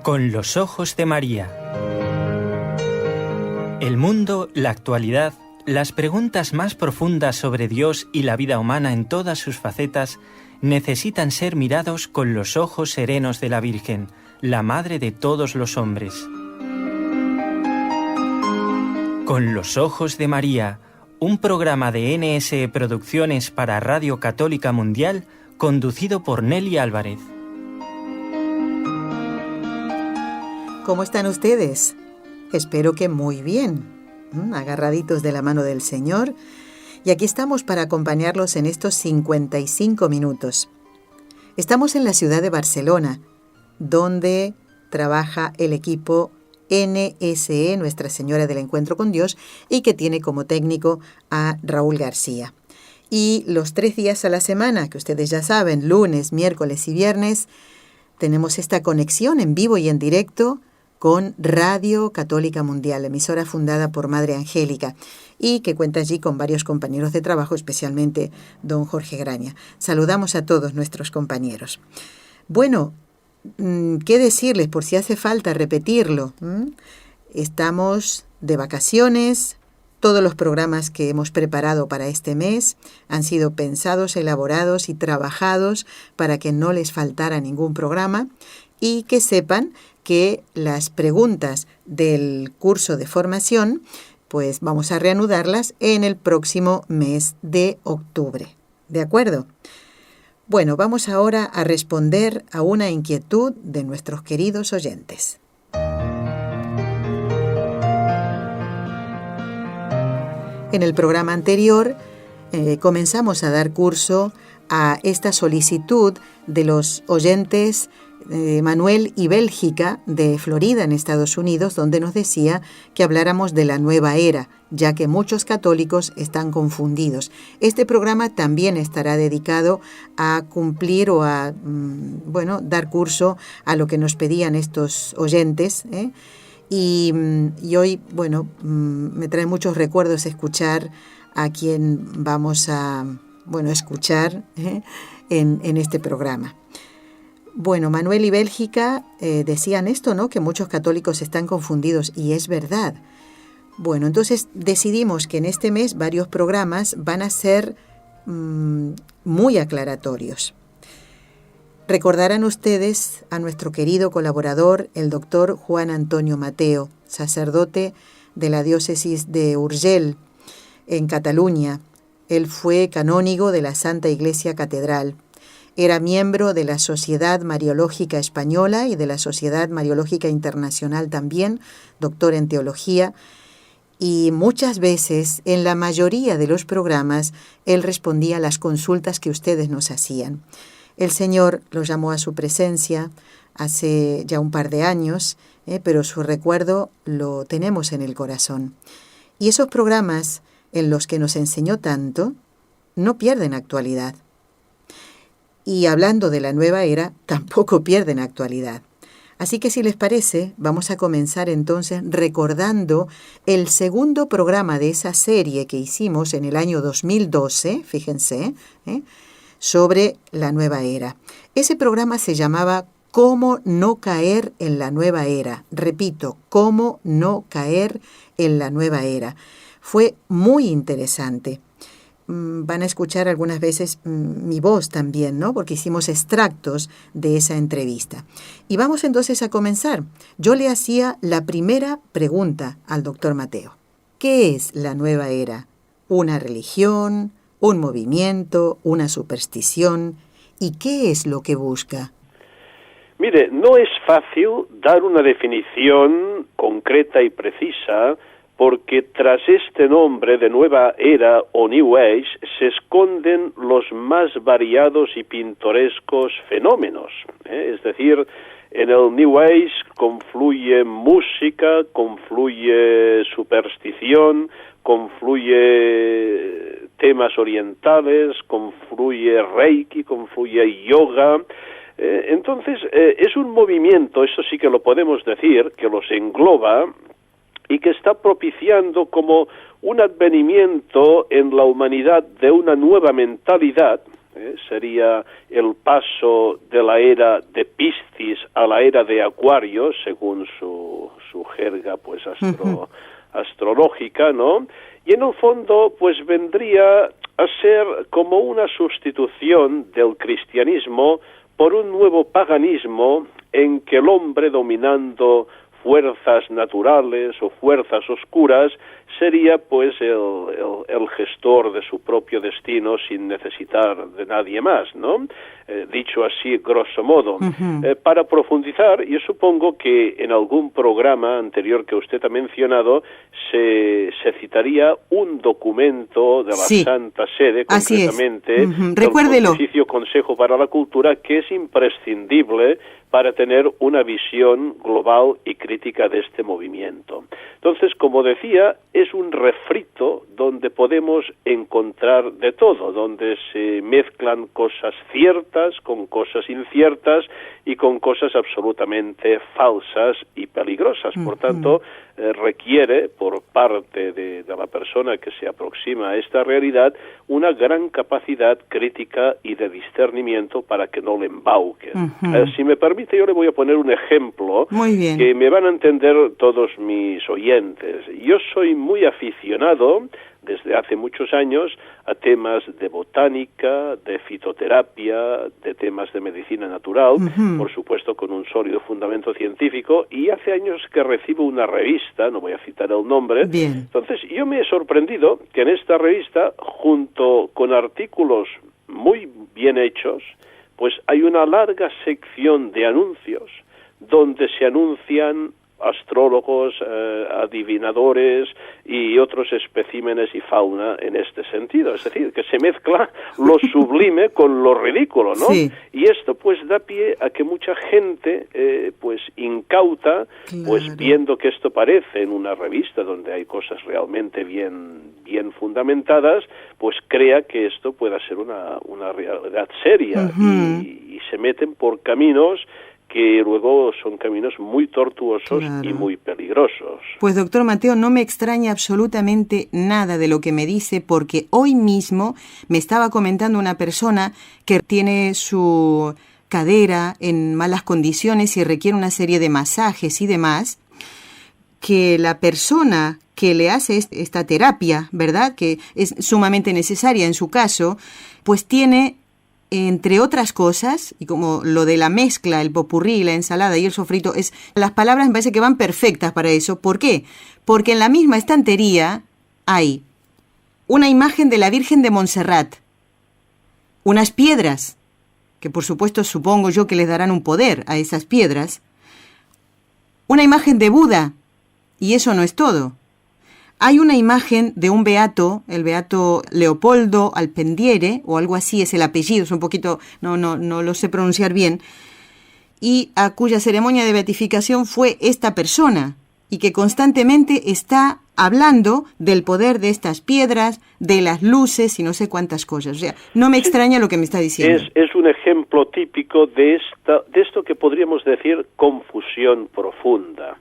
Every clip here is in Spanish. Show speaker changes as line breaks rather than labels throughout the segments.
Con los ojos de María. El mundo, la actualidad, las preguntas más profundas sobre Dios y la vida humana en todas sus facetas necesitan ser mirados con los ojos serenos de la Virgen, la Madre de todos los hombres. Con los ojos de María, un programa de NSE Producciones para Radio Católica Mundial, conducido por Nelly Álvarez.
¿Cómo están ustedes? Espero que muy bien, agarraditos de la mano del Señor. Y aquí estamos para acompañarlos en estos 55 minutos. Estamos en la ciudad de Barcelona, donde trabaja el equipo NSE, Nuestra Señora del Encuentro con Dios, y que tiene como técnico a Raúl García. Y los 3 días a la semana, que ustedes ya saben, lunes, miércoles y viernes, tenemos esta conexión en vivo y en directo con Radio Católica Mundial, emisora fundada por Madre Angélica y que cuenta allí con varios compañeros de trabajo, especialmente don Jorge Graña. Saludamos a todos nuestros compañeros. Bueno, ¿qué decirles por si hace falta repetirlo? Estamos de vacaciones. Todos los programas que hemos preparado para este mes han sido pensados, elaborados y trabajados para que no les faltara ningún programa y que sepan que las preguntas del curso de formación, pues vamos a reanudarlas en el próximo mes de octubre. ¿De acuerdo? Bueno, vamos ahora a responder a una inquietud de nuestros queridos oyentes. En el programa anterior comenzamos a dar curso a esta solicitud de los oyentes Manuel y Bélgica de Florida, en Estados Unidos, donde nos decía que habláramos de la nueva era, ya que muchos católicos están confundidos. Este programa también estará dedicado a cumplir o a dar curso a lo que nos pedían estos oyentes, Y hoy, me trae muchos recuerdos escuchar a quien vamos a escuchar en este programa. Bueno, Manuel y Bélgica decían esto, ¿no? Que muchos católicos están confundidos, y es verdad. Bueno, entonces decidimos que en este mes varios programas van a ser muy aclaratorios. Recordarán ustedes a nuestro querido colaborador, el doctor Juan Antonio Mateo, sacerdote de la diócesis de Urgell, en Cataluña. Él fue canónigo de la Santa Iglesia Catedral. Era miembro de la Sociedad Mariológica Española y de la Sociedad Mariológica Internacional también, doctor en teología, y muchas veces, en la mayoría de los programas, él respondía a las consultas que ustedes nos hacían. El Señor lo llamó a su presencia hace ya un par de años, pero su recuerdo lo tenemos en el corazón. Y esos programas en los que nos enseñó tanto no pierden actualidad. Y hablando de la nueva era, tampoco pierden actualidad. Así que si les parece, vamos a comenzar entonces recordando el segundo programa de esa serie que hicimos en el año 2012, fíjense, sobre la nueva era. Ese programa se llamaba ¿Cómo no caer en la nueva era? Repito, ¿cómo no caer en la nueva era? Fue muy interesante. Van a escuchar algunas veces mi voz también, ¿no? Porque hicimos extractos de esa entrevista. Y vamos entonces a comenzar. Yo le hacía la primera pregunta al doctor Mateo. ¿Qué es la nueva era? ¿Una religión? ¿Un movimiento? ¿Una superstición? ¿Y qué es lo que busca?
Mire, no es fácil dar una definición concreta y precisa, porque tras este nombre de nueva era o New Age se esconden los más variados y pintorescos fenómenos. Es decir, en el New Age confluye música, confluye superstición, confluye temas orientales, confluye Reiki, confluye yoga. Entonces, es un movimiento, eso sí que lo podemos decir, que los engloba y que está propiciando como un advenimiento en la humanidad de una nueva mentalidad, sería el paso de la era de Piscis a la era de Acuario, según su jerga pues astrológica, ¿no? Y en el fondo pues vendría a ser como una sustitución del cristianismo por un nuevo paganismo en que el hombre, dominando fuerzas naturales o fuerzas oscuras, sería pues el gestor de su propio destino sin necesitar de nadie más, ¿no? Dicho así, grosso modo. Para profundizar, yo supongo que en algún programa anterior que usted ha mencionado se citaría un documento de la Santa Sede, concretamente, del Pontificio Consejo para la Cultura, que es imprescindible para tener una visión global y crítica de este movimiento. Entonces, como decía, es un refrito donde podemos encontrar de todo, donde se mezclan cosas ciertas con cosas inciertas y con cosas absolutamente falsas y peligrosas. Por tanto, requiere por parte de la persona que se aproxima a esta realidad una gran capacidad crítica y de discernimiento para que no le embauque. Si me permite, yo le voy a poner un ejemplo que me van a entender todos mis oyentes. Yo soy muy aficionado desde hace muchos años a temas de botánica, de fitoterapia, de temas de medicina natural, por supuesto con un sólido fundamento científico, y hace años que recibo una revista, no voy a citar el nombre. Entonces yo me he sorprendido que en esta revista, junto con artículos muy bien hechos, pues hay una larga sección de anuncios donde se anuncian astrólogos, adivinadores y otros especímenes y fauna en este sentido. Es decir, que se mezcla lo sublime con lo ridículo, ¿no? Y esto pues da pie a que mucha gente pues incauta, pues viendo que esto aparece en una revista donde hay cosas realmente bien fundamentadas, pues crea que esto pueda ser una realidad seria y se meten por caminos que luego son caminos muy tortuosos y muy peligrosos.
Pues doctor Mateo, no me extraña absolutamente nada de lo que me dice, porque hoy mismo me estaba comentando una persona que tiene su cadera en malas condiciones y requiere una serie de masajes y demás, que la persona que le hace esta terapia, ¿verdad?, que es sumamente necesaria en su caso, pues tiene, entre otras cosas, y como lo de la mezcla, el popurrí, la ensalada y el sofrito, las palabras me parece que van perfectas para eso. ¿Por qué? Porque en la misma estantería hay una imagen de la Virgen de Montserrat, unas piedras, que por supuesto supongo yo que les darán un poder a esas piedras, una imagen de Buda, y eso no es todo. Hay una imagen de un beato, el beato Leopoldo Alpendiere, o algo así es el apellido, es un poquito, no lo sé pronunciar bien, y a cuya ceremonia de beatificación fue esta persona, y que constantemente está hablando del poder de estas piedras, de las luces y no sé cuántas cosas. O sea, no me extraña lo que me está diciendo.
Es un ejemplo típico de esto que podríamos decir confusión profunda.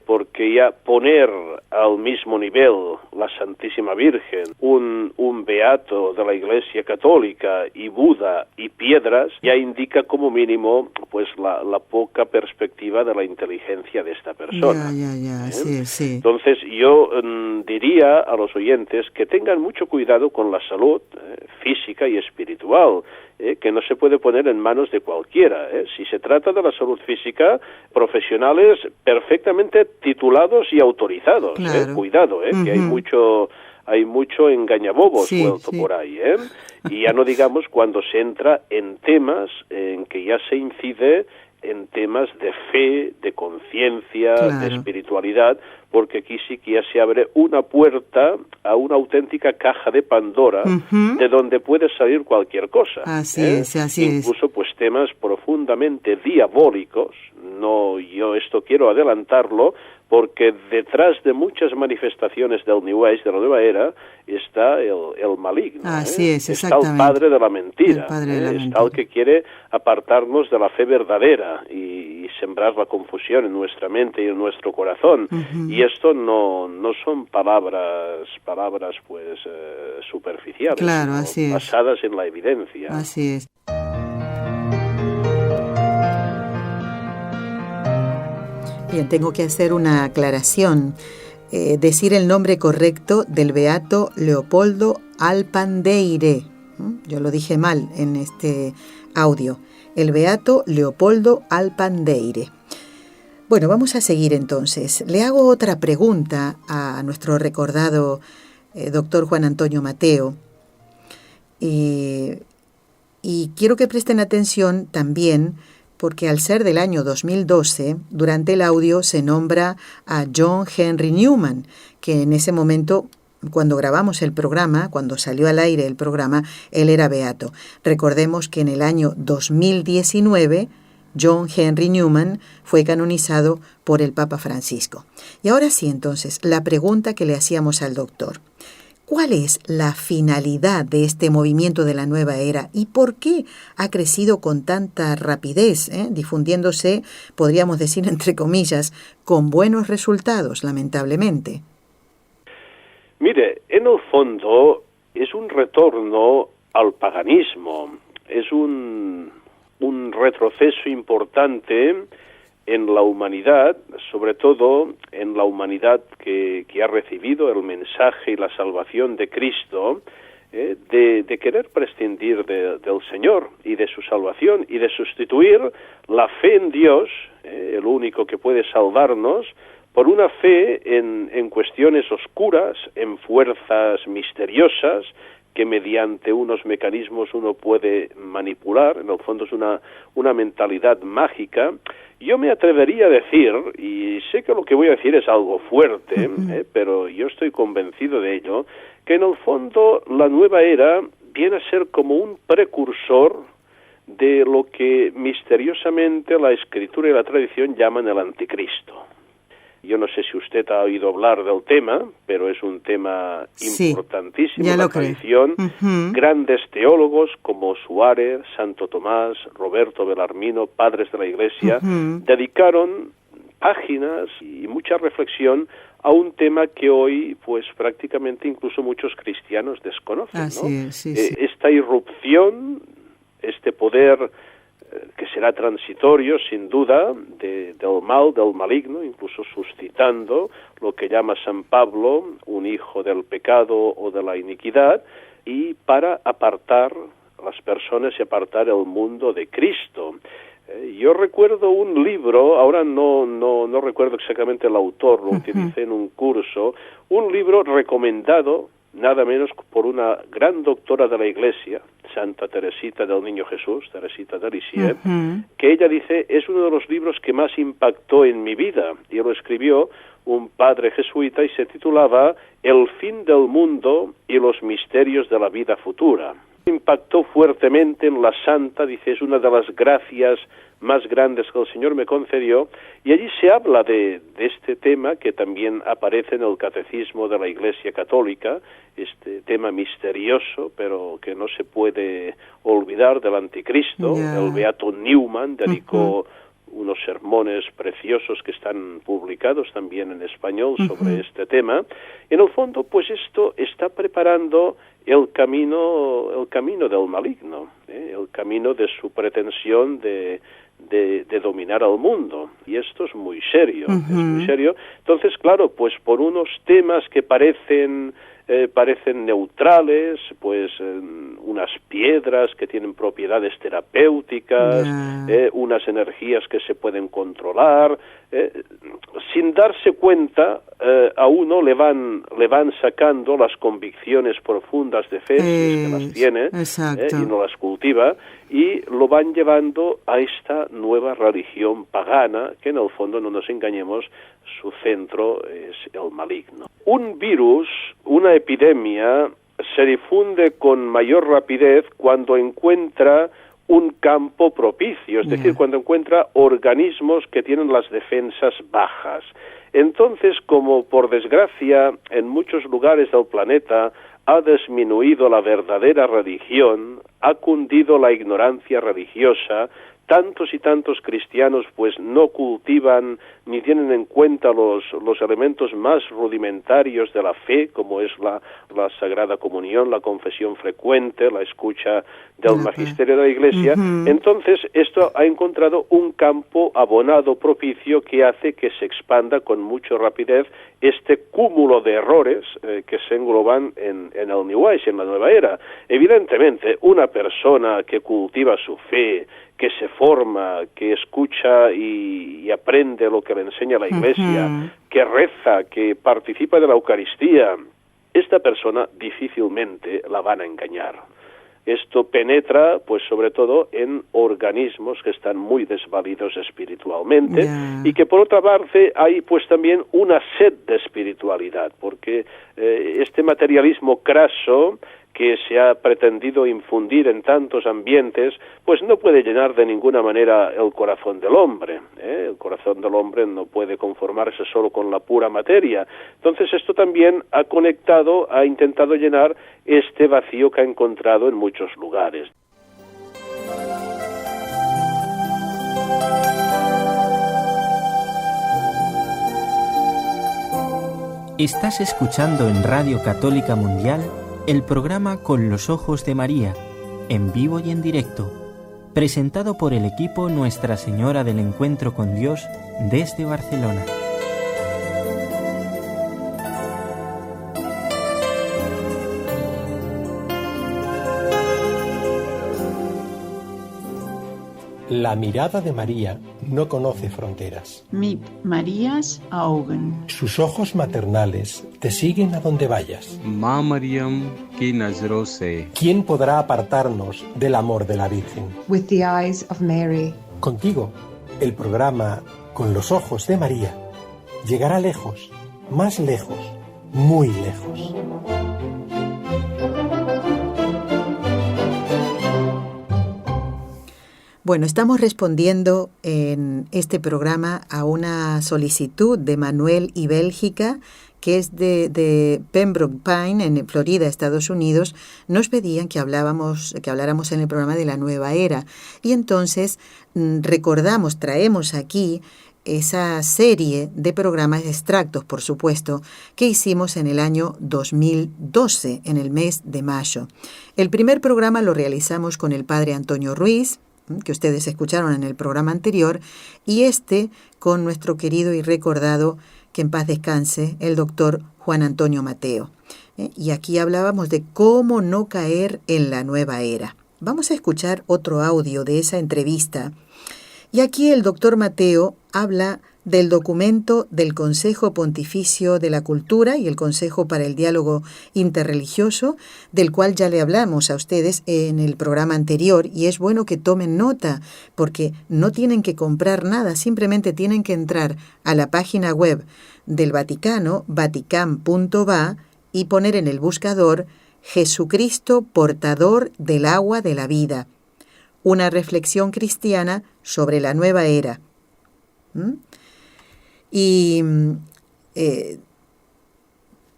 Porque ya poner al mismo nivel la Santísima Virgen, un beato de la Iglesia Católica y Buda y piedras, ya indica como mínimo pues la poca perspectiva de la inteligencia de esta persona.
Sí.
Entonces yo diría a los oyentes que tengan mucho cuidado con la salud física y espiritual, que no se puede poner en manos de cualquiera. Si se trata de la salud física, profesionales perfectamente titulados y autorizados. Cuidado, que hay mucho engañabobos suelto por ahí. Y ya no digamos cuando se entra en temas en que ya se incide en temas de fe, de conciencia, de espiritualidad, porque aquí sí que ya se abre una puerta a una auténtica caja de Pandora, de donde puede salir cualquier cosa.
Así es.
Incluso pues temas profundamente diabólicos. No, yo esto quiero adelantarlo, porque detrás de muchas manifestaciones del New Age, de la nueva era, está el maligno.
Así es,
está el padre de la mentira, está el que quiere apartarnos de la fe verdadera y sembrar la confusión en nuestra mente y en nuestro corazón. Y esto no son palabras pues superficiales,
claro, así es,
basadas en la evidencia.
Así es. Bien, tengo que hacer una aclaración. Decir el nombre correcto del beato Leopoldo Alpandeire. Yo lo dije mal en este audio. El beato Leopoldo Alpandeire. Bueno, vamos a seguir entonces. Le hago otra pregunta a nuestro recordado doctor Juan Antonio Mateo. Y quiero que presten atención también, porque al ser del año 2012, durante el audio se nombra a John Henry Newman, que en ese momento, cuando grabamos el programa, cuando salió al aire el programa, él era beato. Recordemos que en el año 2019, John Henry Newman fue canonizado por el Papa Francisco. Y ahora sí, entonces, la pregunta que le hacíamos al doctor. ¿Cuál es la finalidad de este movimiento de la nueva era y por qué ha crecido con tanta rapidez, difundiéndose, podríamos decir entre comillas, con buenos resultados, lamentablemente?
Mire, en el fondo es un retorno al paganismo, es un retroceso importante en la humanidad, sobre todo en la humanidad que ha recibido el mensaje y la salvación de Cristo, de querer prescindir del Señor y de su salvación y de sustituir la fe en Dios, el único que puede salvarnos, por una fe en cuestiones oscuras, en fuerzas misteriosas, que mediante unos mecanismos uno puede manipular. En el fondo es una mentalidad mágica. Yo me atrevería a decir, y sé que lo que voy a decir es algo fuerte, pero yo estoy convencido de ello, que en el fondo la nueva era viene a ser como un precursor de lo que misteriosamente la Escritura y la tradición llaman el anticristo. Yo no sé si usted ha oído hablar del tema, pero es un tema importantísimo.
Ya
la
lo
tradición, grandes teólogos como Suárez, Santo Tomás, Roberto Bellarmino, padres de la Iglesia, dedicaron páginas y mucha reflexión a un tema que hoy, pues prácticamente incluso muchos cristianos desconocen, ¿no? Esta irrupción, este poder que será transitorio, sin duda, del mal, del maligno, incluso suscitando lo que llama San Pablo un hijo del pecado o de la iniquidad, y para apartar las personas y apartar el mundo de Cristo. Yo recuerdo un libro, ahora no recuerdo exactamente el autor, lo utilicé en un curso, un libro recomendado nada menos por una gran doctora de la Iglesia, Santa Teresita del Niño Jesús, Teresita de Lisieux, que ella dice es uno de los libros que más impactó en mi vida, y lo escribió un padre jesuita y se titulaba El fin del mundo y los misterios de la vida futura. Impactó fuertemente en la santa, dice, es una de las gracias más grandes que el Señor me concedió, y allí se habla de este tema que también aparece en el Catecismo de la Iglesia Católica, este tema misterioso, pero que no se puede olvidar, del anticristo. El beato Newman dedicó unos sermones preciosos que están publicados también en español sobre este tema. En el fondo, pues esto está preparando el camino del maligno, el camino de su pretensión de dominar al mundo, y esto es muy serio, es muy serio. Entonces, claro, pues por unos temas que parecen neutrales, pues unas piedras que tienen propiedades terapéuticas, unas energías que se pueden controlar, sin darse cuenta, a uno le van sacando las convicciones profundas de fe, si es que las tiene, y no las cultiva, y lo van llevando a esta nueva religión pagana, que en el fondo, no nos engañemos, su centro es el maligno. Un virus, una epidemia, se difunde con mayor rapidez cuando encuentra un campo propicio, es decir, cuando encuentra organismos que tienen las defensas bajas. Entonces, como por desgracia en muchos lugares del planeta ha disminuido la verdadera religión, ha cundido la ignorancia religiosa, tantos y tantos cristianos pues no cultivan ni tienen en cuenta los elementos más rudimentarios de la fe, como es la Sagrada Comunión, la confesión frecuente, la escucha del magisterio de la Iglesia. Entonces esto ha encontrado un campo abonado propicio que hace que se expanda con mucha rapidez este cúmulo de errores que se engloban en el New Age, en la nueva era. Evidentemente, una persona que cultiva su fe, que se forma, que escucha y aprende lo que le enseña la Iglesia, que reza, que participa de la Eucaristía, esta persona difícilmente la van a engañar. Esto penetra, pues sobre todo, en organismos que están muy desvalidos espiritualmente y que por otra parte hay pues también una sed de espiritualidad, porque este materialismo craso que se ha pretendido infundir en tantos ambientes, pues no puede llenar de ninguna manera el corazón del hombre. El corazón del hombre no puede conformarse solo con la pura materia. Entonces esto también ha intentado llenar este vacío que ha encontrado en muchos lugares.
Estás escuchando en Radio Católica Mundial el programa Con los Ojos de María, en vivo y en directo, presentado por el equipo Nuestra Señora del Encuentro con Dios desde Barcelona.
La mirada de María no conoce fronteras.
Mit Marias Augen.
Sus ojos maternales te siguen a donde vayas.
माँ मरियम की नजरों से
¿Quién podrá apartarnos del amor de la Virgen?
With the eyes of Mary.
Contigo, el programa Con los Ojos de María llegará lejos, más lejos, muy lejos.
Bueno, estamos respondiendo en este programa a una solicitud de Manuel y Bélgica, que es de Pembroke Pines, en Florida, Estados Unidos. Nos pedían que habláramos en el programa de la nueva era. Y entonces traemos aquí esa serie de programas, extractos, por supuesto, que hicimos en el año 2012, en el mes de mayo. El primer programa lo realizamos con el padre Antonio Ruiz, que ustedes escucharon en el programa anterior, y con nuestro querido y recordado, que en paz descanse, el doctor Juan Antonio Mateo. Y aquí hablábamos de cómo no caer en la nueva era. Vamos a escuchar otro audio de esa entrevista. Y aquí el doctor Mateo habla del documento del Consejo Pontificio de la Cultura y el Consejo para el Diálogo Interreligioso, del cual ya le hablamos a ustedes en el programa anterior, y es bueno que tomen nota, porque no tienen que comprar nada, simplemente tienen que entrar a la página web del Vaticano, vatican.va, y poner en el buscador Jesucristo, portador del agua de la vida, una reflexión cristiana sobre la nueva era. Y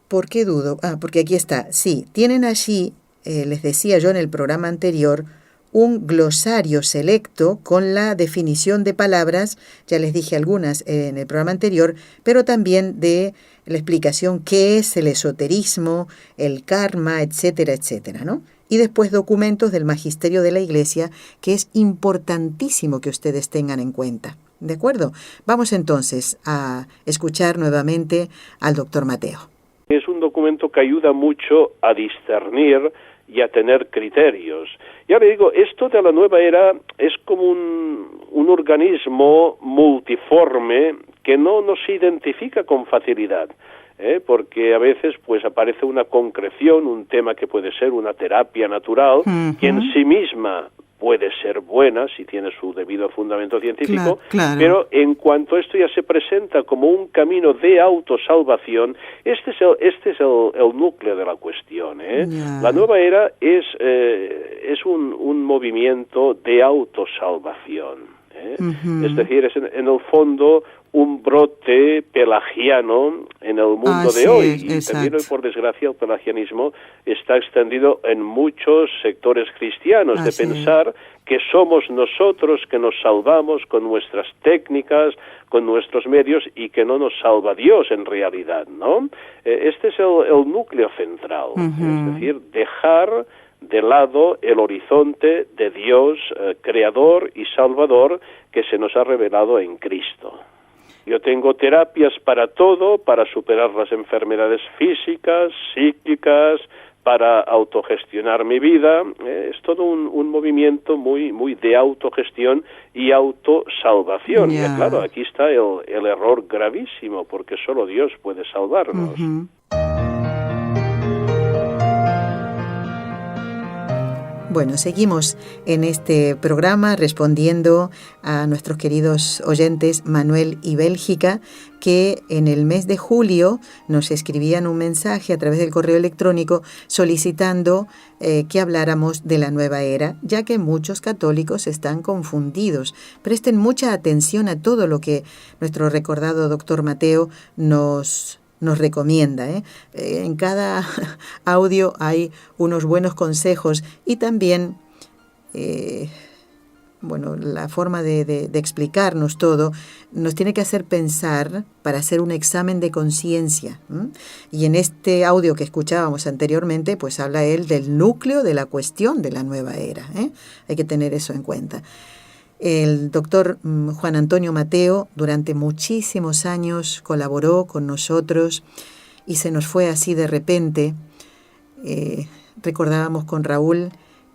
¿por qué dudo? Porque aquí está. Sí, tienen allí, les decía yo en el programa anterior, un glosario selecto con la definición de palabras, ya les dije algunas en el programa anterior, pero también de la explicación qué es el esoterismo, el karma, etcétera, etcétera, ¿no? Y después documentos del magisterio de la Iglesia, que es importantísimo que ustedes tengan en cuenta. ¿De acuerdo? Vamos entonces a escuchar nuevamente al doctor Mateo.
Es un documento que ayuda mucho a discernir y a tener criterios. Ya le digo, esto de la nueva era es como un organismo multiforme que no nos identifica con facilidad, porque a veces pues aparece una concreción, un tema que puede ser una terapia natural, que en sí misma puede ser buena si tiene su debido fundamento científico,
claro.
Pero en cuanto esto ya se presenta como un camino de autosalvación, este es el núcleo de la cuestión. La nueva era es un movimiento de autosalvación. Es decir, es en el fondo un brote pelagiano en el mundo de hoy. Y también hoy, por desgracia, el pelagianismo está extendido en muchos sectores cristianos, de pensar que somos nosotros que nos salvamos con nuestras técnicas, con nuestros medios, y que no nos salva Dios en realidad, ¿no? Este es el núcleo central, es decir, dejar de lado el horizonte de Dios creador y salvador que se nos ha revelado en Cristo. Yo tengo terapias para todo, para superar las enfermedades físicas, psíquicas, para autogestionar mi vida. Es todo un movimiento muy de autogestión y autosalvación. Y claro, aquí está el error gravísimo, porque solo Dios puede salvarnos.
Bueno, seguimos en este programa respondiendo a nuestros queridos oyentes Manuel y Bélgica, que en el mes de julio nos escribían un mensaje a través del correo electrónico solicitando que habláramos de la nueva era, ya que muchos católicos están confundidos. Presten mucha atención a todo lo que nuestro recordado doctor Mateo nos recomienda. En cada audio hay unos buenos consejos y también la forma de explicarnos todo nos tiene que hacer pensar para hacer un examen de conciencia. Y en este audio que escuchábamos anteriormente, pues habla él del núcleo de la cuestión de la nueva era. Hay que tener eso en cuenta. El doctor Juan Antonio Mateo durante muchísimos años colaboró con nosotros y se nos fue así de repente. Recordábamos con Raúl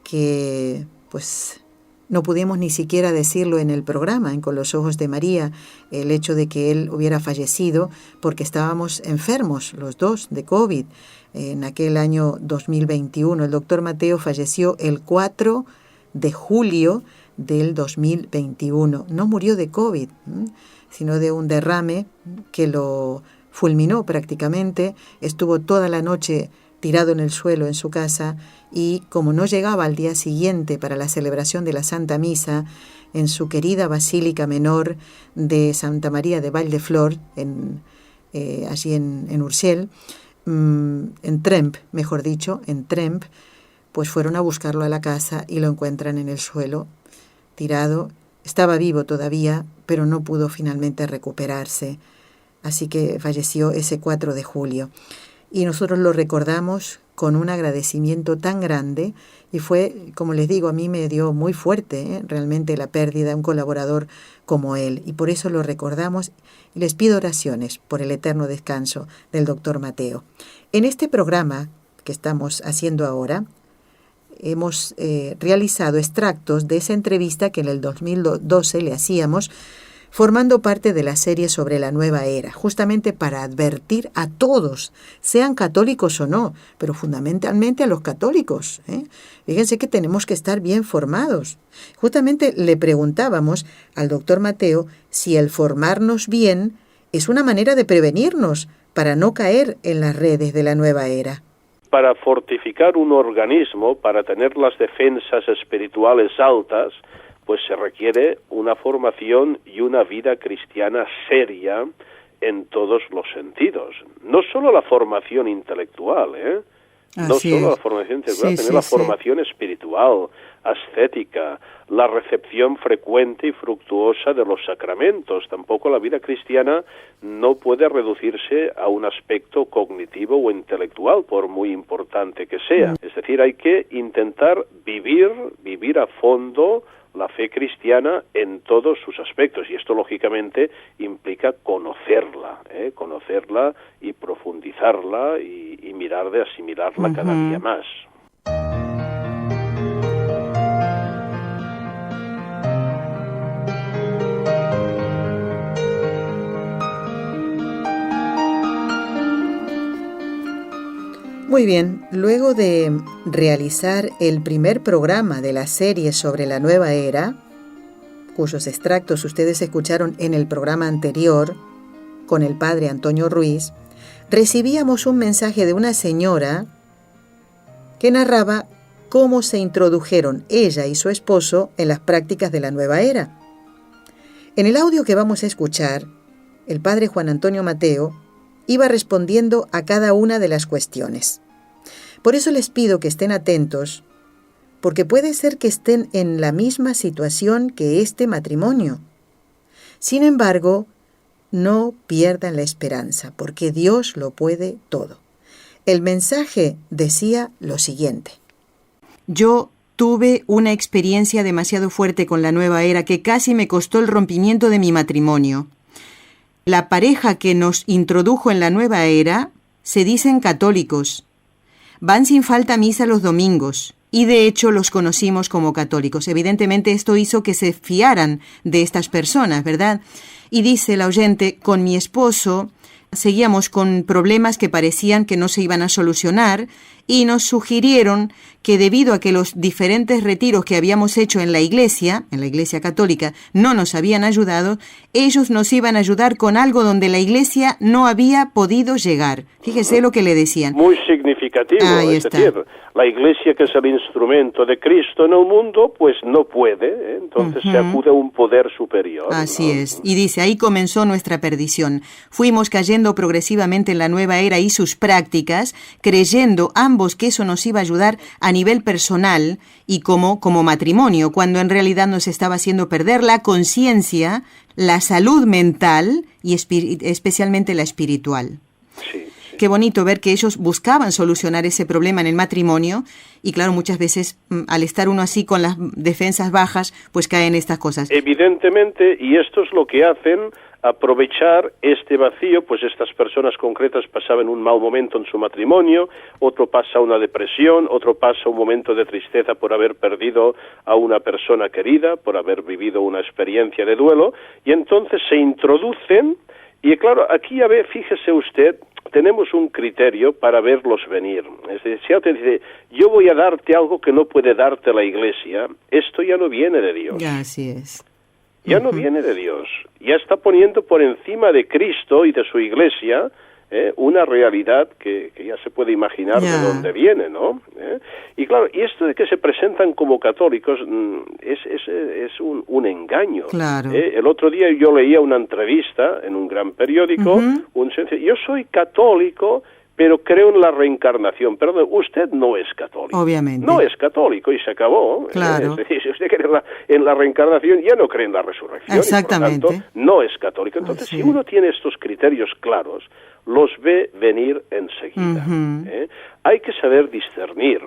que pues no pudimos ni siquiera decirlo en el programa, en Con los Ojos de María, el hecho de que él hubiera fallecido porque estábamos enfermos los dos de COVID. En aquel año 2021 el doctor Mateo falleció el 4 de julio del 2021. No murió de COVID, sino de un derrame que lo fulminó prácticamente. Estuvo toda la noche tirado en el suelo en su casa y como no llegaba al día siguiente para la celebración de la Santa Misa en su querida Basílica Menor de Santa María de Vall-de-Flor, allí en Urgell, en Tremp, mejor dicho, en Tremp, pues fueron a buscarlo a la casa y lo encuentran en el suelo, tirado. Estaba vivo todavía, pero no pudo finalmente recuperarse. Así que falleció ese 4 de julio. Y nosotros lo recordamos con un agradecimiento tan grande. Y fue, como les digo, a mí me dio muy fuerte, realmente la pérdida de un colaborador como él. Y por eso lo recordamos y les pido oraciones por el eterno descanso del doctor Mateo. En este programa que estamos haciendo ahora, hemos realizado extractos de esa entrevista que en el 2012 le hacíamos, formando parte de la serie sobre la nueva era, justamente para advertir a todos, sean católicos o no, pero fundamentalmente a los católicos. Fíjense que tenemos que estar bien formados. Justamente le preguntábamos al doctor Mateo si el formarnos bien es una manera de prevenirnos para no caer en las redes de la nueva era.
Para fortificar un organismo, para tener las defensas espirituales altas, pues se requiere una formación y una vida cristiana seria en todos los sentidos. No solo la formación intelectual, no solo la formación intelectual, sino la formación espiritual, ascética, la recepción frecuente y fructuosa de los sacramentos. Tampoco la vida cristiana no puede reducirse a un aspecto cognitivo o intelectual, por muy importante que sea. Es decir, hay que intentar vivir a fondo la fe cristiana en todos sus aspectos, y esto lógicamente implica conocerla y profundizarla y mirar de asimilarla cada día más.
Muy bien, luego de realizar el primer programa de la serie sobre la nueva era, cuyos extractos ustedes escucharon en el programa anterior con el padre Antonio Ruiz, recibíamos un mensaje de una señora que narraba cómo se introdujeron ella y su esposo en las prácticas de la nueva era. En el audio que vamos a escuchar, el padre Juan Antonio Mateo iba respondiendo a cada una de las cuestiones. Por eso les pido que estén atentos, porque puede ser que estén en la misma situación que este matrimonio. Sin embargo, no pierdan la esperanza, porque Dios lo puede todo. El mensaje decía lo siguiente: yo tuve una experiencia demasiado fuerte con la nueva era que casi me costó el rompimiento de mi matrimonio. La pareja que nos introdujo en la nueva era se dicen católicos. Van sin falta a misa los domingos y de hecho los conocimos como católicos. Evidentemente esto hizo que se fiaran de estas personas, ¿verdad? Y dice la oyente, con mi esposo seguíamos con problemas que parecían que no se iban a solucionar y nos sugirieron que debido a que los diferentes retiros que habíamos hecho en la iglesia católica, no nos habían ayudado, ellos nos iban a ayudar con algo donde la iglesia no había podido llegar. Fíjese lo que le decían.
Muy significativo, es decir, la iglesia, que es el instrumento de Cristo en el mundo, pues no puede, entonces se acude a un poder superior.
Así es, y dice, ahí comenzó nuestra perdición. Fuimos cayendo progresivamente en la nueva era y sus prácticas, creyendo ambos que eso nos iba a ayudar a nivel personal y como matrimonio, cuando en realidad nos estaba haciendo perder la conciencia, la salud mental y especialmente la espiritual.
Sí.
Qué bonito ver que ellos buscaban solucionar ese problema en el matrimonio y claro, muchas veces al estar uno así con las defensas bajas, pues caen estas cosas.
Evidentemente, y esto es lo que hacen, aprovechar este vacío, pues estas personas concretas pasaban un mal momento en su matrimonio, otro pasa una depresión, otro pasa un momento de tristeza por haber perdido a una persona querida, por haber vivido una experiencia de duelo, y entonces se introducen, y claro, aquí ya ve, fíjese usted, tenemos un criterio para verlos venir. Es decir, si alguien dice, yo voy a darte algo que no puede darte la iglesia, esto ya no viene de Dios.
Ya, así es.
Ya no viene de Dios. Ya está poniendo por encima de Cristo y de su iglesia una realidad que ya se puede imaginar de dónde viene, ¿no? Y claro, y esto de que se presentan como católicos es un engaño.
Claro.
El otro día yo leía una entrevista en un gran periódico, yo soy católico, pero creo en la reencarnación. Perdón, usted no es católico.
Obviamente.
No es católico y se acabó.
Claro.
Si usted cree en la reencarnación, ya no cree en la resurrección.
Exactamente.
Y por tanto, no es católico. Entonces, si uno tiene estos criterios claros, los ve venir enseguida. Hay que saber discernir,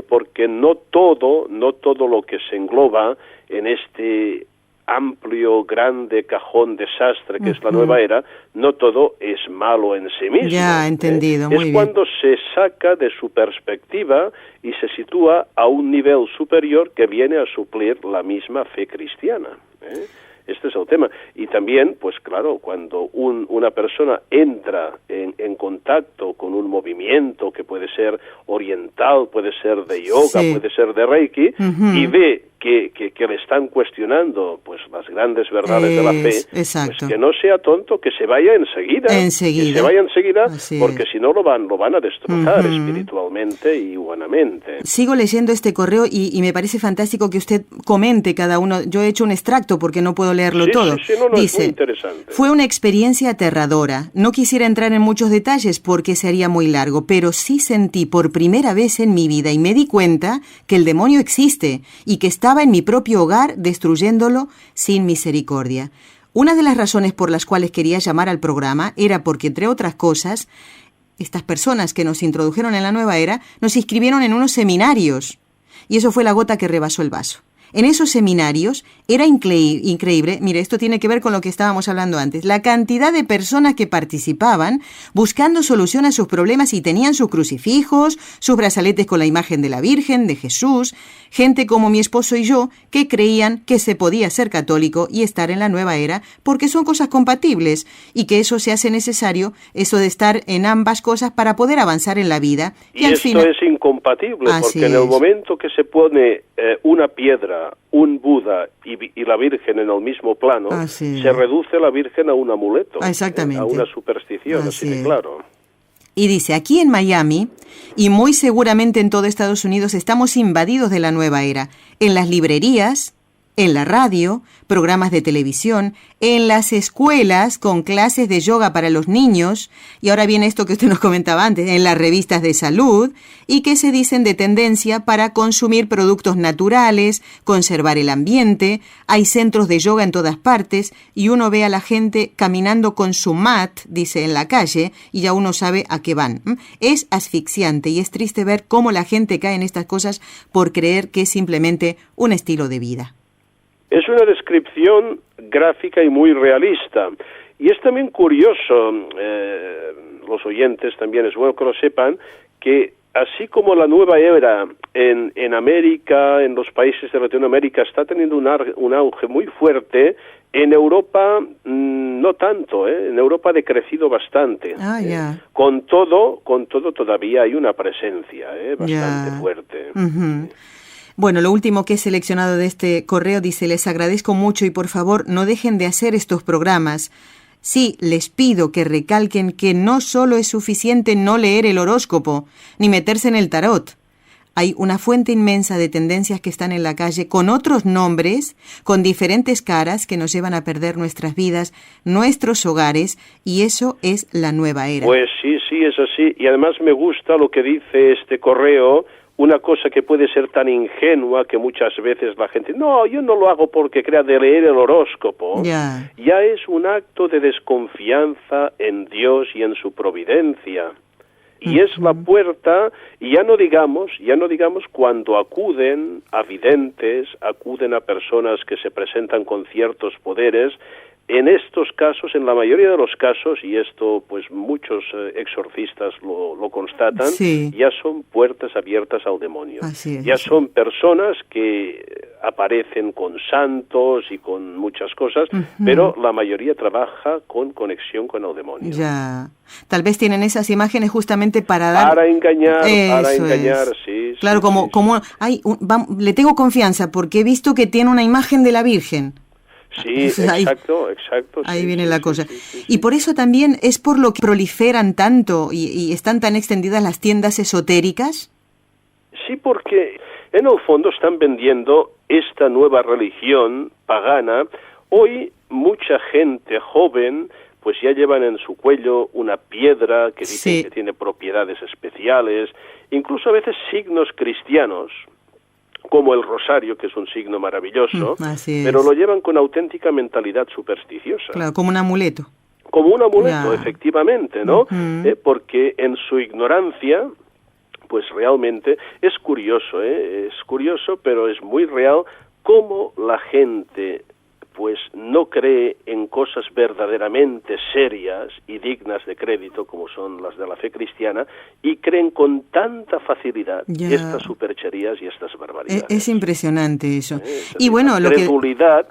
porque no todo lo que se engloba en este amplio, grande cajón desastre que es la nueva era, no todo es malo en sí mismo.
Ya, entendido, muy bien.
Es cuando se saca de su perspectiva y se sitúa a un nivel superior que viene a suplir la misma fe cristiana. Este es el tema. Y también, pues claro, cuando una persona entra en contacto con un movimiento que puede ser oriental, puede ser de yoga, puede ser de Reiki, y ve que le están cuestionando pues las grandes verdades de la fe, pues que no sea tonto, que se vaya enseguida. Que se vaya enseguida, porque si no lo van a destrozar espiritualmente y humanamente.
Sigo leyendo este correo y me parece fantástico que usted comente cada uno. Yo he hecho un extracto porque no puedo leerlo todo.
Dice, es muy interesante.
Fue una experiencia aterradora. No quisiera entrar en muchos detalles porque sería muy largo, pero sí sentí por primera vez en mi vida y me di cuenta que el demonio existe y que estaba en mi propio hogar destruyéndolo sin misericordia. Una de las razones por las cuales quería llamar al programa era porque, entre otras cosas, estas personas que nos introdujeron en la nueva era nos inscribieron en unos seminarios y eso fue la gota que rebasó el vaso. En esos seminarios Era increíble. Mire, esto tiene que ver con lo que estábamos hablando antes. La cantidad de personas que participaban buscando solución a sus problemas y tenían sus crucifijos, sus brazaletes con la imagen de la Virgen, de Jesús. Gente como mi esposo y yo que creían que se podía ser católico y estar en la nueva era porque son cosas compatibles y que eso se hace necesario, eso de estar en ambas cosas para poder avanzar en la vida.
Y esto es incompatible porque en el momento que se pone una piedra, un Buda y la Virgen en el mismo plano, se reduce la Virgen a un amuleto,
exactamente,
a una superstición, así de claro.
Y dice, aquí en Miami, y muy seguramente en todo Estados Unidos, estamos invadidos de la nueva era. En las librerías, en la radio, programas de televisión, en las escuelas con clases de yoga para los niños, y ahora viene esto que usted nos comentaba antes, en las revistas de salud, y que se dicen de tendencia para consumir productos naturales, conservar el ambiente, hay centros de yoga en todas partes, y uno ve a la gente caminando con su mat, dice, en la calle, y ya uno sabe a qué van. Es asfixiante y es triste ver cómo la gente cae en estas cosas por creer que es simplemente un estilo de vida.
Es una descripción gráfica y muy realista. Y es también curioso, los oyentes también es bueno que lo sepan, que así como la nueva era en América, en los países de Latinoamérica, está teniendo un auge muy fuerte, en Europa no tanto, en Europa ha decrecido bastante. Con todo todavía hay una presencia bastante fuerte.
Uh-huh. Bueno, lo último que he seleccionado de este correo dice, les agradezco mucho y por favor no dejen de hacer estos programas. Sí, les pido que recalquen que no solo es suficiente no leer el horóscopo, ni meterse en el tarot. Hay una fuente inmensa de tendencias que están en la calle con otros nombres, con diferentes caras que nos llevan a perder nuestras vidas, nuestros hogares, y eso es la nueva era.
Pues sí, es así. Y además me gusta lo que dice este correo, una cosa que puede ser tan ingenua que muchas veces la gente, no, yo no lo hago porque crea de leer el horóscopo, ya es un acto de desconfianza en Dios y en su providencia. Y es la puerta, y ya no digamos cuando acuden a videntes, acuden a personas que se presentan con ciertos poderes. En estos casos, en la mayoría de los casos, y esto pues muchos exorcistas lo constatan, ya son puertas abiertas al demonio. Ya son personas que aparecen con santos y con muchas cosas, pero la mayoría trabaja con conexión con el demonio.
Ya. Tal vez tienen esas imágenes justamente para dar...
Para engañar, sí.
Claro, como le tengo confianza porque he visto que tiene una imagen de la Virgen.
Sí, exacto.
Ahí viene la cosa. Y por eso también es por lo que proliferan tanto y están tan extendidas las tiendas esotéricas.
Sí, porque en el fondo están vendiendo esta nueva religión pagana. Hoy mucha gente joven pues ya llevan en su cuello una piedra que dicen que tiene propiedades especiales, incluso a veces signos cristianos, como el rosario, que es un signo maravilloso, pero lo llevan con auténtica mentalidad supersticiosa.
Claro, como un amuleto.
Como un amuleto, efectivamente, ¿no? Porque en su ignorancia, pues realmente es curioso, pero es muy real cómo la gente pues no cree en cosas verdaderamente serias y dignas de crédito como son las de la fe cristiana y creen con tanta facilidad estas supercherías y estas barbaridades.
Es impresionante eso. Y
bueno, la credulidad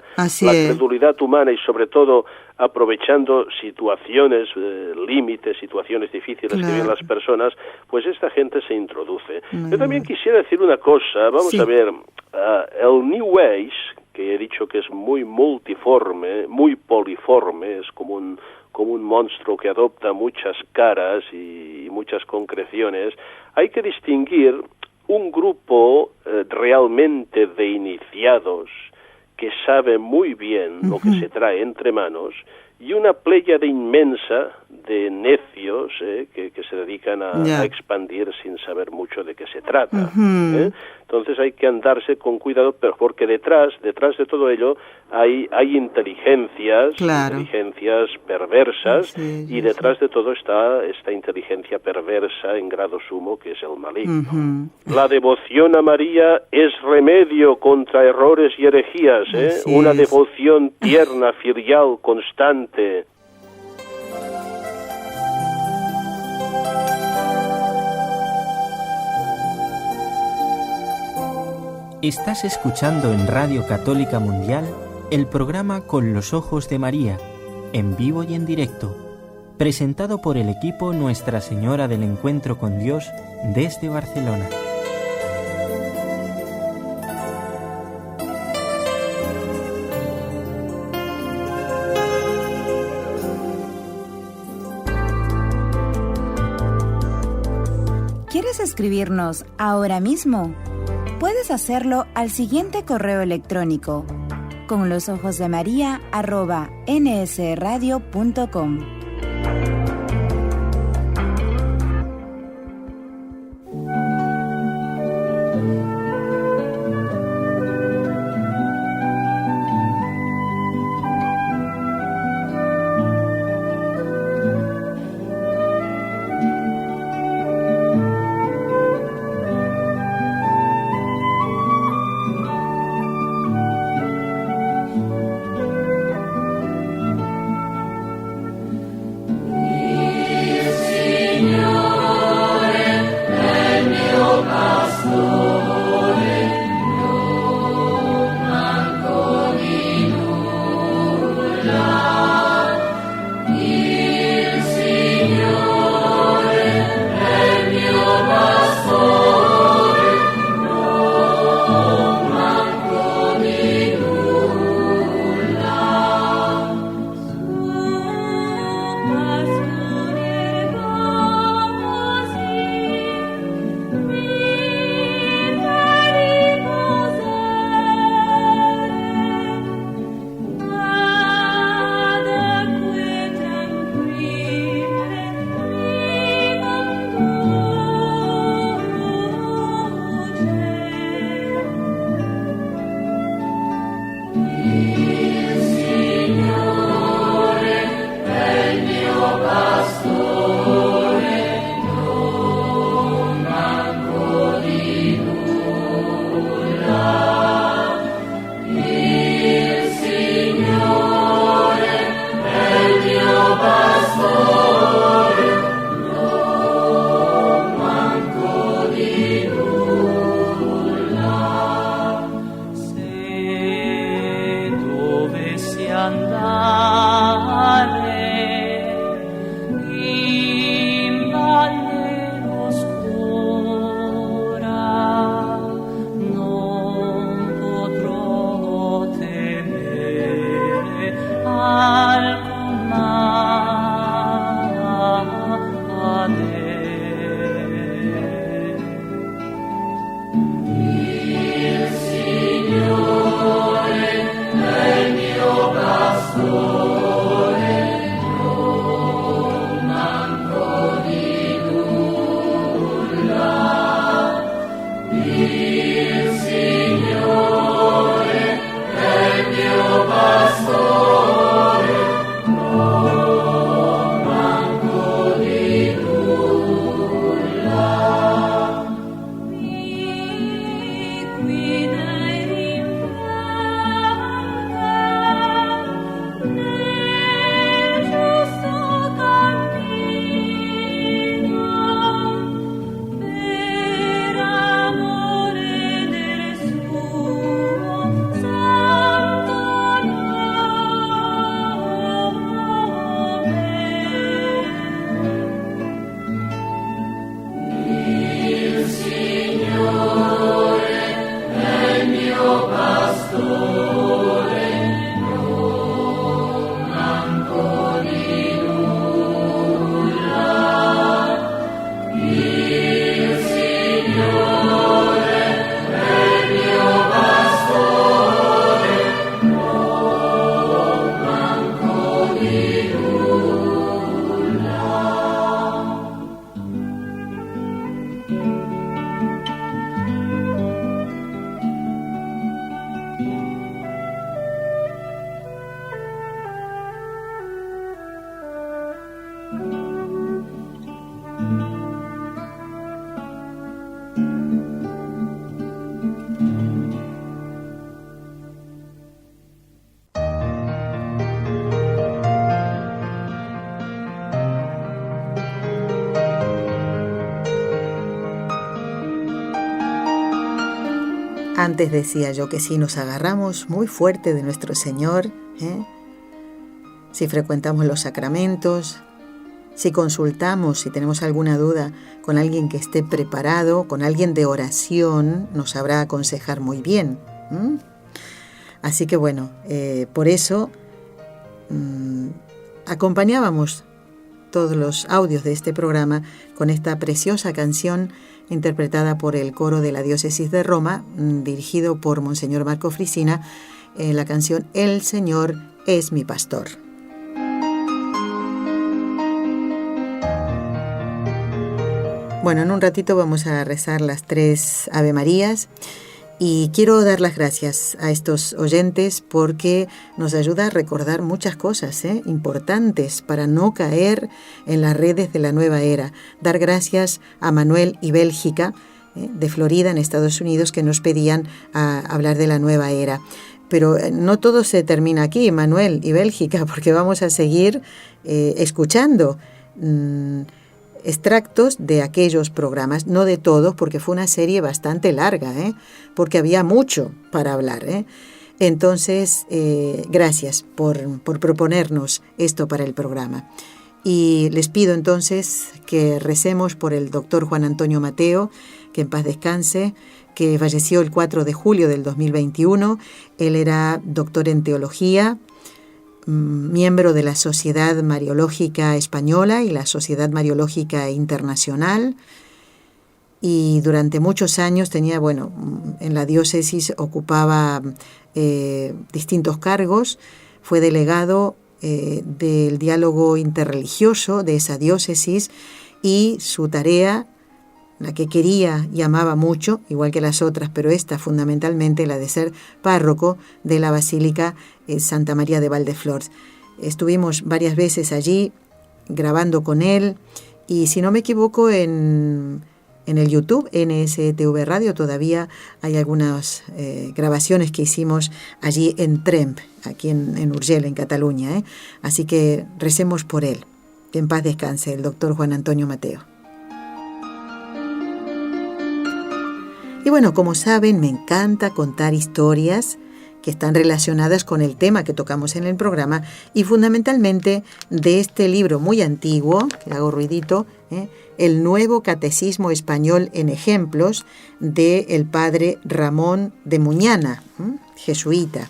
humana y sobre todo aprovechando situaciones límites, situaciones difíciles que viven las personas, pues esta gente se introduce. Yo también quisiera decir una cosa, vamos a ver, el New Age, que he dicho que es muy multiforme, muy poliforme, es como un monstruo que adopta muchas caras y muchas concreciones. Hay que distinguir un grupo realmente de iniciados que sabe muy bien lo que se trae entre manos y una pléyade inmensa de necios que se dedican a expandir sin saber mucho de qué se trata. Entonces hay que andarse con cuidado, pero porque detrás de todo ello hay inteligencias perversas, y detrás de todo está esta inteligencia perversa en grado sumo, que es el maligno. La devoción a María es remedio contra errores y herejías, una devoción tierna, filial, constante.
Estás escuchando en Radio Católica Mundial el programa Con los Ojos de María, en vivo y en directo, presentado por el equipo Nuestra Señora del Encuentro con Dios desde Barcelona.
¿Quieres escribirnos ahora mismo? Puedes hacerlo al siguiente correo electrónico: conlosojosdemaria@nsradio.com.
Signore è il mio pastore.
Antes decía yo que si nos agarramos muy fuerte de nuestro Señor, si frecuentamos los sacramentos, si consultamos, si tenemos alguna duda con alguien que esté preparado, con alguien de oración, nos sabrá aconsejar muy bien. Así que bueno, por eso acompañábamos todos los audios de este programa con esta preciosa canción interpretada por el coro de la Diócesis de Roma, dirigido por Monseñor Marco Frisina, la canción El Señor es mi pastor. Bueno, en un ratito vamos a rezar las 3 Ave Marías y quiero dar las gracias a estos oyentes porque nos ayuda a recordar muchas cosas importantes para no caer en las redes de la nueva era. Dar gracias a Manuel y Bélgica de Florida en Estados Unidos que nos pedían hablar de la nueva era. Pero no todo se termina aquí, Manuel y Bélgica, porque vamos a seguir escuchando extractos de aquellos programas, no de todos, porque fue una serie bastante larga, porque había mucho para hablar. Entonces, gracias por proponernos esto para el programa. Y les pido entonces que recemos por el doctor Juan Antonio Mateo, que en paz descanse, que falleció el 4 de julio del 2021. Él era doctor en teología, miembro de la Sociedad Mariológica Española y la Sociedad Mariológica Internacional, y durante muchos años en la diócesis ocupaba distintos cargos. Fue delegado del diálogo interreligioso de esa diócesis, y su tarea, la que quería y amaba mucho, igual que las otras, pero esta fundamentalmente, la de ser párroco de la Basílica Santa María de Valdeflors. Estuvimos varias veces allí grabando con él, y si no me equivoco en el YouTube, NSTV Radio, todavía hay algunas grabaciones que hicimos allí en Tremp, aquí en Urgell, en Cataluña. Así que recemos por él, que en paz descanse el doctor Juan Antonio Mateo. Y bueno, como saben, me encanta contar historias que están relacionadas con el tema que tocamos en el programa, y fundamentalmente de este libro muy antiguo, que hago ruidito, El Nuevo Catecismo Español en Ejemplos, del padre Ramón de Muñana, jesuita.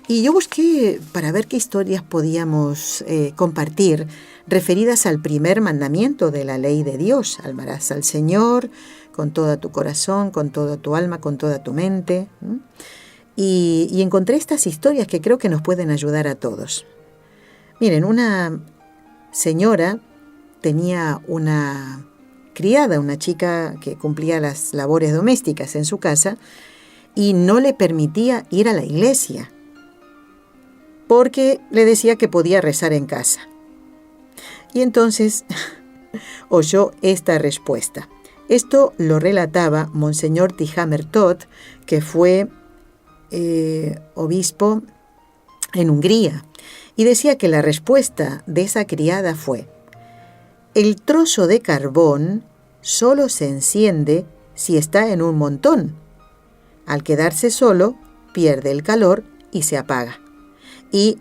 Y yo busqué para ver qué historias podíamos compartir referidas al primer mandamiento de la ley de Dios: amarás al Señor con todo tu corazón, con toda tu alma, con toda tu mente. Y encontré estas historias que creo que nos pueden ayudar a todos. Miren, una señora tenía una criada, una chica que cumplía las labores domésticas en su casa, y no le permitía ir a la iglesia porque le decía que podía rezar en casa. Y entonces oyó esta respuesta. Esto lo relataba Monseñor Tihamer Todt, que fue obispo en Hungría, y decía que la respuesta de esa criada fue: el trozo de carbón solo se enciende si está en un montón. Al quedarse solo, pierde el calor y se apaga. Y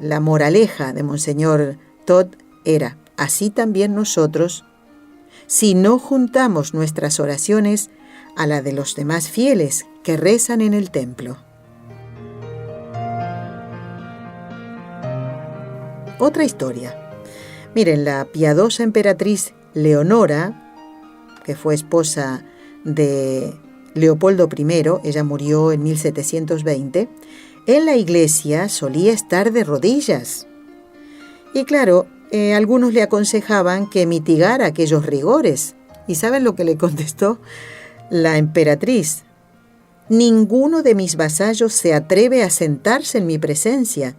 la moraleja de Monseñor Todt era: así también nosotros, si no juntamos nuestras oraciones a la de los demás fieles que rezan en el templo. Otra historia. Miren, la piadosa emperatriz Leonora, que fue esposa de Leopoldo I, ella murió en 1720, en la iglesia solía estar de rodillas. Y claro, algunos le aconsejaban que mitigara aquellos rigores. ¿Y saben lo que le contestó la emperatriz? Ninguno de mis vasallos se atreve a sentarse en mi presencia.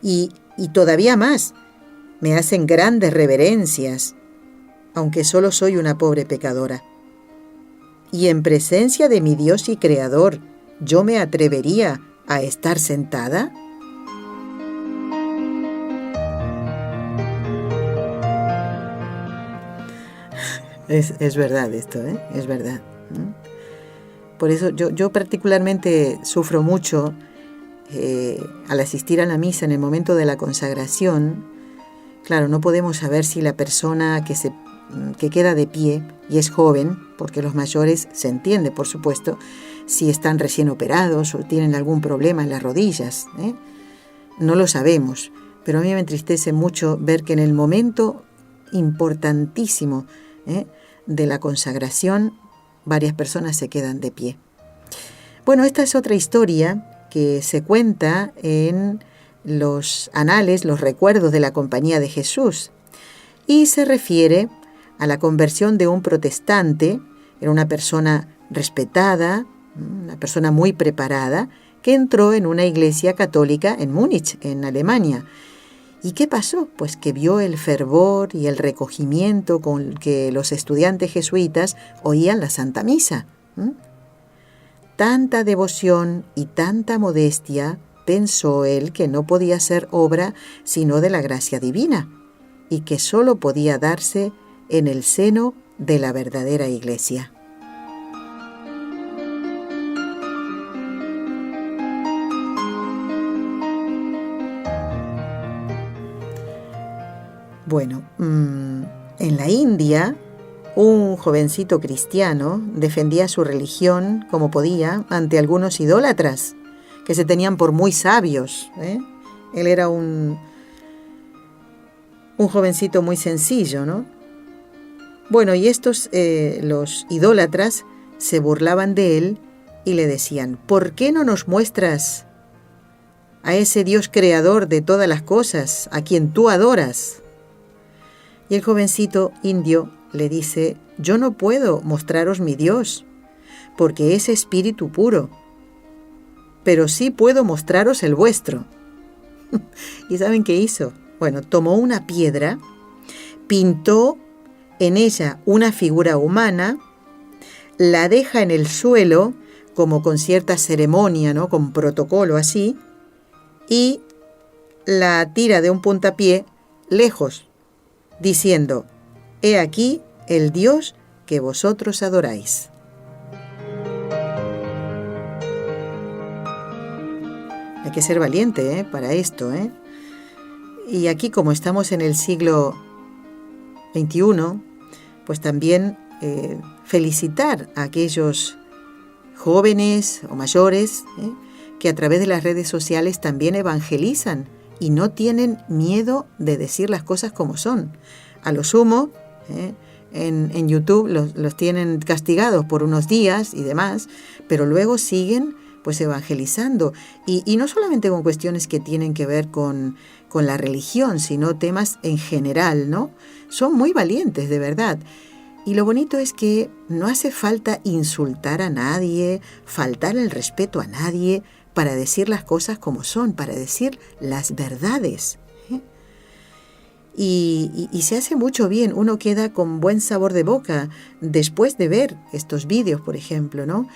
Y todavía más, me hacen grandes reverencias, aunque solo soy una pobre pecadora. Y en presencia de mi Dios y Creador, ¿yo me atrevería a estar sentada? Es verdad esto, ¿eh? Es verdad. Por eso yo particularmente sufro mucho al asistir a la misa en el momento de la consagración. Claro, no podemos saber si la persona que queda de pie y es joven, porque los mayores se entiende, por supuesto, si están recién operados o tienen algún problema en las rodillas, ¿eh? No lo sabemos, pero a mí me entristece mucho ver que en el momento importantísimo, de la consagración, varias personas se quedan de pie. Bueno, esta es otra historia que se cuenta en los anales, los recuerdos de la Compañía de Jesús, y se refiere a la conversión de un protestante. Era una persona respetada, una persona muy preparada, que entró en una iglesia católica en Múnich, en Alemania. ¿Y qué pasó? Pues que vio el fervor y el recogimiento con que los estudiantes jesuitas oían la Santa Misa. Tanta devoción y tanta modestia, pensó él que no podía ser obra sino de la gracia divina, y que sólo podía darse en el seno de la verdadera iglesia. Bueno, en la India, un jovencito cristiano defendía su religión como podía ante algunos idólatras que se tenían por muy sabios, ¿eh? Él era un jovencito muy sencillo, ¿no? Bueno, y estos, los idólatras, se burlaban de él y le decían: ¿por qué no nos muestras a ese Dios creador de todas las cosas, a quien tú adoras? Y el jovencito indio le dice: yo no puedo mostraros mi Dios, porque es espíritu puro, pero sí puedo mostraros el vuestro. ¿Y saben qué hizo? Bueno, tomó una piedra, pintó en ella una figura humana, la deja en el suelo, como con cierta ceremonia, ¿no? Con protocolo así, y la tira de un puntapié lejos, diciendo: he aquí el Dios que vosotros adoráis. Hay que ser valiente, para esto, Y aquí, como estamos en el siglo XXI, pues también felicitar a aquellos jóvenes o mayores que a través de las redes sociales también evangelizan y no tienen miedo de decir las cosas como son. A lo sumo, en YouTube los tienen castigados por unos días y demás, pero luego siguen pues evangelizando, y no solamente con cuestiones que tienen que ver con la religión, sino temas en general, ¿no? Son muy valientes, de verdad. Y lo bonito es que no hace falta insultar a nadie, faltar el respeto a nadie, para decir las cosas como son, para decir las verdades. Y se hace mucho bien, uno queda con buen sabor de boca después de ver estos vídeos, por ejemplo, ¿no?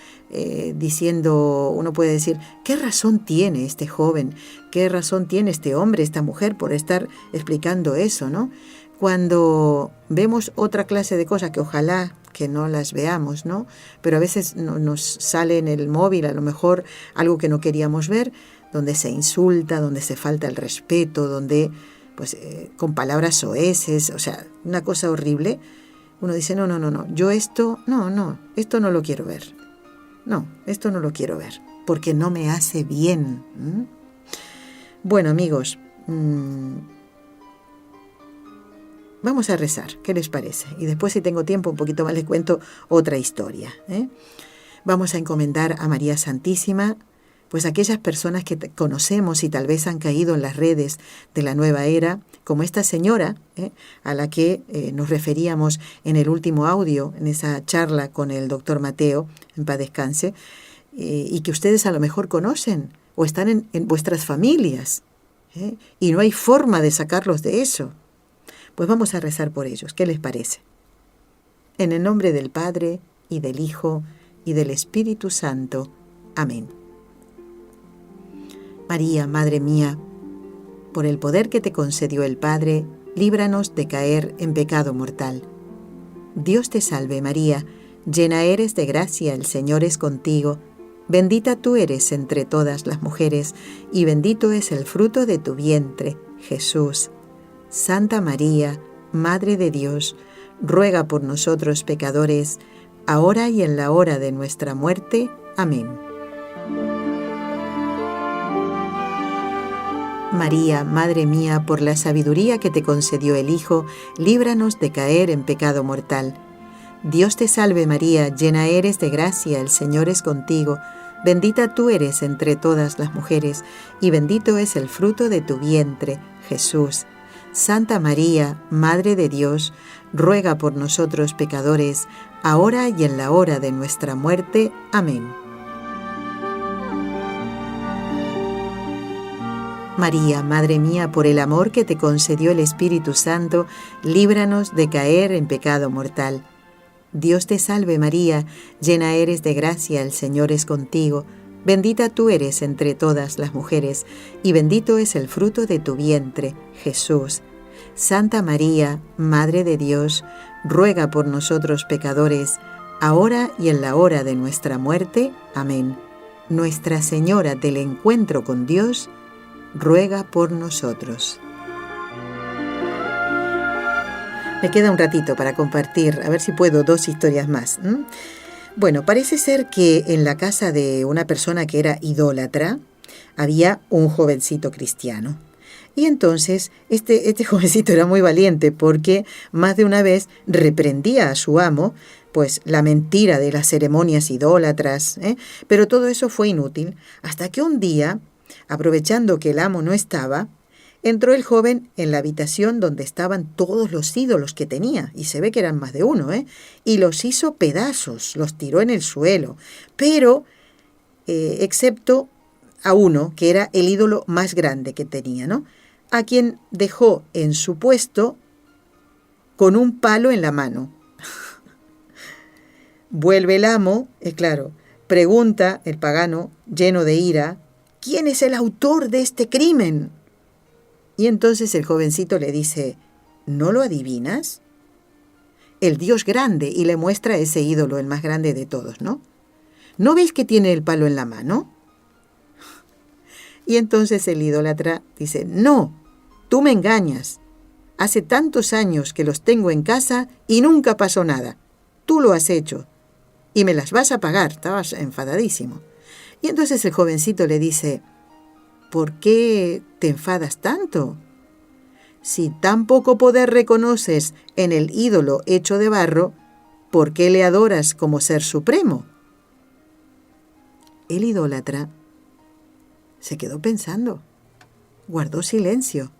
Diciendo, uno puede decir: ¿qué razón tiene este joven? ¿Qué razón tiene este hombre, esta mujer, por estar explicando eso, ¿no? Cuando vemos otra clase de cosas que ojalá que no las veamos, ¿no? Pero a veces nos sale en el móvil a lo mejor algo que no queríamos ver, donde se insulta, donde se falta el respeto, donde pues con palabras soeces, o sea, una cosa horrible. Uno dice: no, yo esto no lo quiero ver. No, esto no lo quiero ver, porque no me hace bien. Bueno, amigos, vamos a rezar, ¿qué les parece? Y después, si tengo tiempo, un poquito más les cuento otra historia. Vamos a encomendar a María Santísima, pues aquellas personas que conocemos y tal vez han caído en las redes de la nueva era, como esta señora a la que nos referíamos en el último audio, en esa charla con el doctor Mateo, en paz descanse, y que ustedes a lo mejor conocen o están en vuestras familias, y no hay forma de sacarlos de eso. Pues vamos a rezar por ellos. ¿Qué les parece? En el nombre del Padre, y del Hijo, y del Espíritu Santo. Amén. María, Madre mía, por el poder que te concedió el Padre, líbranos de caer en pecado mortal. Dios te salve María, llena eres de gracia, el Señor es contigo. Bendita tú eres entre todas las mujeres, y bendito es el fruto de tu vientre, Jesús. Santa María, Madre de Dios, ruega por nosotros pecadores, ahora y en la hora de nuestra muerte. Amén. María, Madre mía, por la sabiduría que te concedió el Hijo, líbranos de caer en pecado mortal. Dios te salve María, llena eres de gracia, el Señor es contigo. Bendita tú eres entre todas las mujeres, y bendito es el fruto de tu vientre, Jesús. Santa María, Madre de Dios, ruega por nosotros pecadores, ahora y en la hora de nuestra muerte. Amén. María, Madre mía, por el amor que te concedió el Espíritu Santo, líbranos de caer en pecado mortal. Dios te salve María, llena eres de gracia, el Señor es contigo. Bendita tú eres entre todas las mujeres, y bendito es el fruto de tu vientre, Jesús. Santa María, Madre de Dios, ruega por nosotros pecadores, ahora y en la hora de nuestra muerte. Amén. Nuestra Señora del Encuentro con Dios, ruega por nosotros. Me queda un ratito para compartir, a ver si puedo, 2 historias más. Bueno, parece ser que en la casa de una persona que era idólatra había un jovencito cristiano. Y entonces este jovencito era muy valiente porque más de una vez reprendía a su amo pues la mentira de las ceremonias idólatras, pero todo eso fue inútil, hasta que un día, aprovechando que el amo no estaba, entró el joven en la habitación donde estaban todos los ídolos que tenía, y se ve que eran más de uno, y los hizo pedazos, los tiró en el suelo, pero excepto a uno, que era el ídolo más grande que tenía, ¿no? A quien dejó en su puesto con un palo en la mano. Vuelve el amo, claro, pregunta el pagano, lleno de ira, ¿quién es el autor de este crimen? Y entonces el jovencito le dice, ¿no lo adivinas? El Dios grande, y le muestra ese ídolo, el más grande de todos, ¿no? ¿No veis que tiene el palo en la mano? Y entonces el idólatra dice, no, tú me engañas. Hace tantos años que los tengo en casa y nunca pasó nada. Tú lo has hecho y me las vas a pagar. Estabas enfadadísimo. Y entonces el jovencito le dice, ¿por qué te enfadas tanto? Si tan poco poder reconoces en el ídolo hecho de barro, ¿por qué le adoras como ser supremo? El idólatra se quedó pensando, guardó silencio,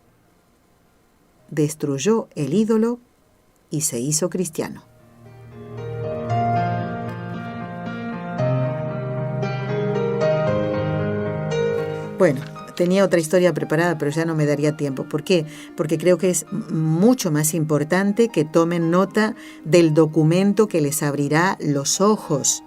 destruyó el ídolo y se hizo cristiano. Bueno, tenía otra historia preparada, pero ya no me daría tiempo. ¿Por qué? Porque creo que es mucho más importante que tomen nota del documento que les abrirá los ojos,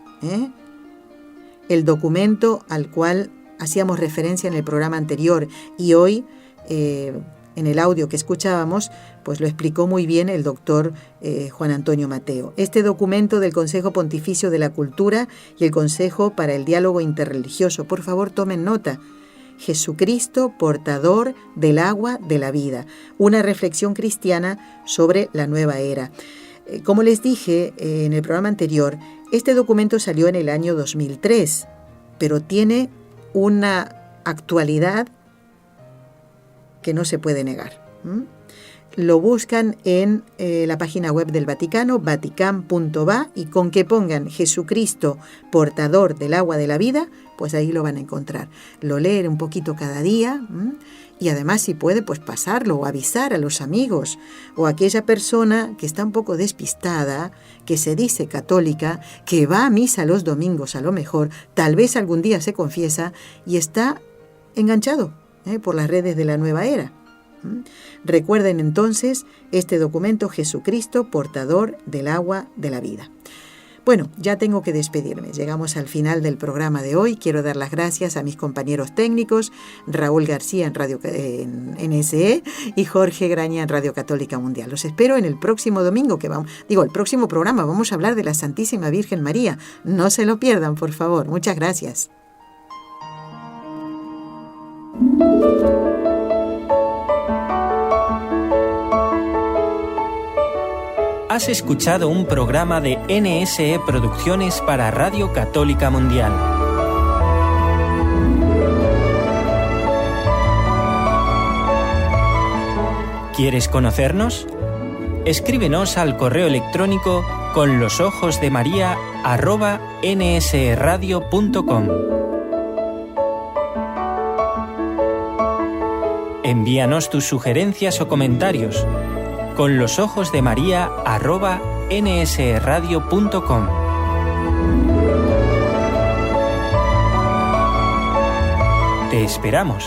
el documento al cual hacíamos referencia en el programa anterior, y hoy en el audio que escuchábamos pues lo explicó muy bien el doctor Juan Antonio Mateo. Este documento del Consejo Pontificio de la Cultura y el Consejo para el Diálogo Interreligioso, por favor tomen nota. Jesucristo, portador del agua de la vida, una reflexión cristiana sobre la nueva era. Como les dije en el programa anterior, este documento salió en el año 2003, pero tiene una actualidad que no se puede negar. Lo buscan en la página web del Vaticano, vatican.va, y con que pongan Jesucristo, portador del agua de la vida, pues ahí lo van a encontrar. Lo leen un poquito cada día, y además si puede, pues pasarlo o avisar a los amigos o a aquella persona que está un poco despistada, que se dice católica, que va a misa los domingos a lo mejor, tal vez algún día se confiesa y está enganchado por las redes de la nueva era. Recuerden entonces este documento: Jesucristo, portador del agua de la vida. Bueno, ya tengo que despedirme. Llegamos al final del programa de hoy. Quiero dar las gracias a mis compañeros técnicos, Raúl García en NSE y Jorge Graña en Radio Católica Mundial. Los espero en el próximo domingo, el próximo programa. Vamos a hablar de la Santísima Virgen María. No se lo pierdan, por favor. Muchas gracias.
Has escuchado un programa de NSE Producciones para Radio Católica Mundial. ¿Quieres conocernos? Escríbenos al correo electrónico conlosojosdemaria@nsradio.com. Envíanos tus sugerencias o comentarios conlosojosdemaria@nsradio.com. Te esperamos.